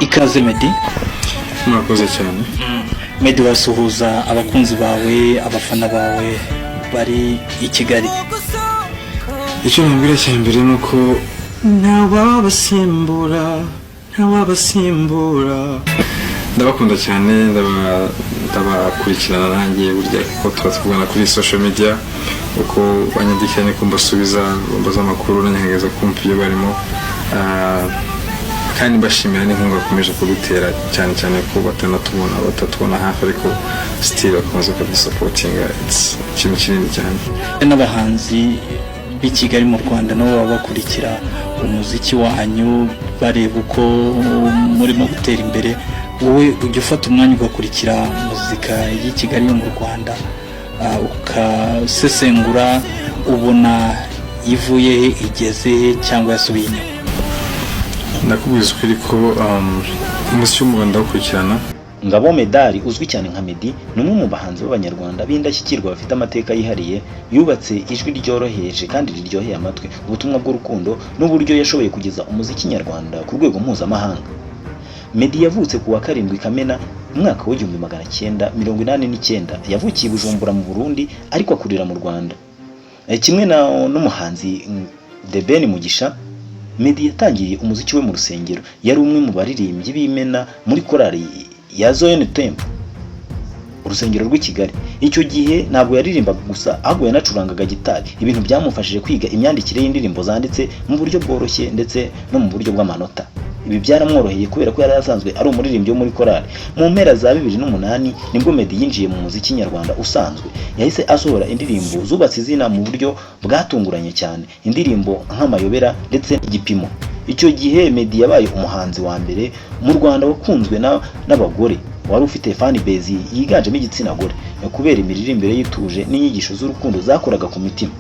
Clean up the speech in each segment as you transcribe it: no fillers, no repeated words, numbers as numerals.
ikaze Meddy. Murakoze cyane. Meddy, wasuhuza abakunzi bawe, abafana bawe bari i Kigali. Icyo nabwira cya mbere ni uko ntawabasimbura. Ndabakunda cyane, ndabakurikirana nanjye burya kuko tuba tuvugana kuri social media, uko banyandikira niko mbasubiza, bambaza amakuru nanyegeza kumva ibyo barimo, kandi mbashimira n'inkunga bakomeje kudutera cyane ko batatubona hafi, ariko still bakomeza kudusapotinga. It's ikintu kinini cyane. N'abahanzi b'i Kigali mu Rwanda nabo baba bakurikira umuziki wanyu, bareba uko murimo gutera imbere. Wowe ujya ufata umwanya ugakurikira muzika y'i Kigali yo mu Rwanda, ukasesengura ubona ivuye he, igeze he, cyangwa yasubiye inyuma? Ndakubwiza ukuri ko umuziki wo mu Rwanda ukurikirana. Ngabo Meddy uzwi cyane nka Meddy ni umwe mu bahanzi b'Abanyarwanda b'indashyikirwa bafite amateka yihariye, yubatse ijwi ryoroheje kandi riryoheye amatwi, ubutumwa bw'urukundo n'uburyo yashoboye kugeza umuziki nyarwanda ku rwego mpuzamahanga. Meddy yavutse ku wa 7 Kamena umwaka w'1989, yavukiye i Bujumbura mu Burundi ariko akurira mu Rwanda. Kimwe n'umuhanzi The Ben Mugisha, Meddy yatangiye umuziki we mu rusengero. Yari umwe mu baririmbyi b'imena muri korali ya Zion Temple, urusengero rw'i Kigali. Icyo gihe ntabwo yaririmbaga gusa, ahubwo yanacurangaga gitari, ibintu byamufashije kwiga imyandikire y'indirimbo zanditse mu buryo bworoshye ndetse no mu buryo bw'amanota. Ibi byaramworoheye kubera ko yari asanzwe ari umuririmbyi wo muri korali. Mu mpera za 2008 nibwo Meddy yinjiye mu muziki nyarwanda usanzwe. Yahise asohora indirimbo zubatse izina mu buryo bwatunguranye cyane, indirimbo nk'Amayobera ndetse n'Igipimo. Icyo gihe Meddy yabaye umuhanzi wa mbere mu Rwanda wakunzwe n'abagore, wari ufite fan base yiganjemo igitsina gore, kubera imiririmbire yituje n'inyigisho z'urukundo zakoraga ku mitima.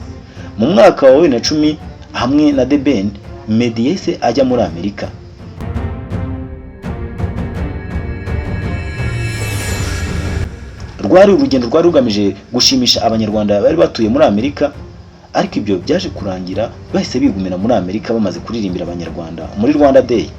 Mu mwaka wa 2010 hamwe na The Ben, Meddy yahise ajya muri Amerika. Rwari urugendo rwari rugamije gushimisha Abanyarwanda bari batuye muri Amerika, ariko ibyo byaje kurangira bahise bigumira muri Amerika bamaze kuririmbira Abanyarwanda muri Rwanda Day.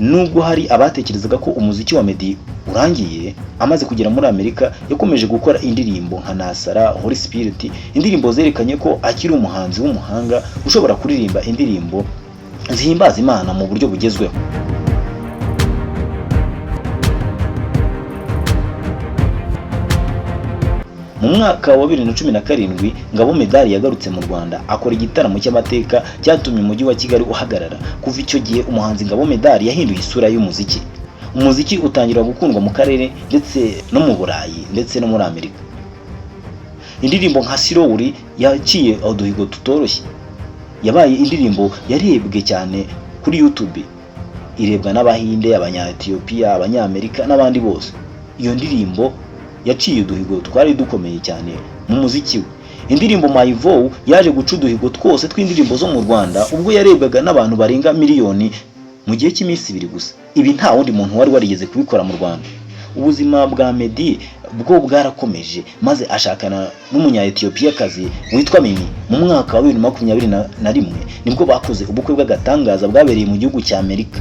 Nubwo hari abatekerezaga ko umuziki wa Meddy urangiye, amaze kugera muri Amerika yakomeje gukora indirimbo nka Nasara, Holy Spirit, indirimbo zerekanye ko akiri umuhanzi w'umuhanga ushobora kuririmba indirimbo zihimbaza Imana mu buryo bugezweho. Mu mwaka wa 2017 Ngabo Meddy yagarutse mu Rwanda akora igitaramo cy'amateka cyatumye umujyi wa Kigali uhagarara. Kuva icyo gihe umuhanzi Ngabo Meddy yahinduye isura y'umuziki. Umuziki utangira gukundwa mu karere ndetse no mu Burayi ndetse no muri Amerika. Indirimbo nka Sirowuri yaciye uduhigo tutoroshye, yabaye indirimbo yarebwe cyane kuri YouTube, irebwa n'Abahinde, Abanya-Ethiopia, Abanyamerika n'abandi bose. Iyo ndirimbo yaciye uduhigo twari dukomeye cyane mu muziki we. Indirimbo My Vow yaje guca uduhigo twose tw'indirimbo zo mu Rwanda, ubwo yarebwaga n'abantu barenga miliyoni mu gihe cy'iminsi 2 gusa. Ibi nta wundi muntu wari warigeze kubikora mu Rwanda. Ubuzima bwa Meddy bwo bwarakomeje, maze ashakana n'Umunya-Ethiopia-kazi witwa Mimi. Mu mwaka wa 2021 nibwo bakoze ubukwe bw'agatangaza bwabereye mu gihugu cya Amerika.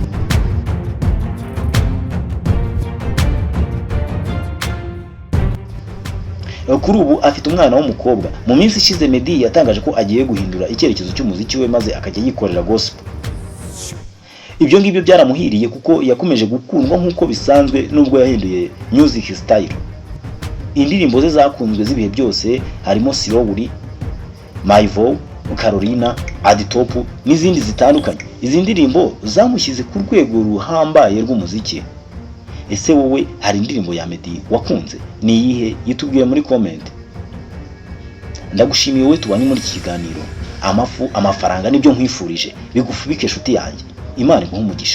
Kuri ubu afite umwana w'umukobwa. Mu minsi ishize Meddy yatangaje ko agiye guhindura icyerekezo cy'umuziki we maze akajya yikorera gospel. Ibyo ngibyo byaramuhiriye kuko yakomeje gukundwa nk'uko bisanzwe nubwo yahinduye music style. Indirimbo ze zakunzwe z'ibihe byose harimo Sirowuri, My Vow, Carolina, At Top n'izindi zitandukanye. Izi ndirimbo zamushyize ku rwego ruhambaye rw'umuziki. Ese wowe hari indirimbo ya Meddy wakunze? Ni iyihe? Yitubwiye muri comment. Ndagushimiye wowe tubanye muri iki kiganiro. Amafaranga nibyo nkwifurije, bigufubike inshuti yanjye. Imana iguhe umugisha.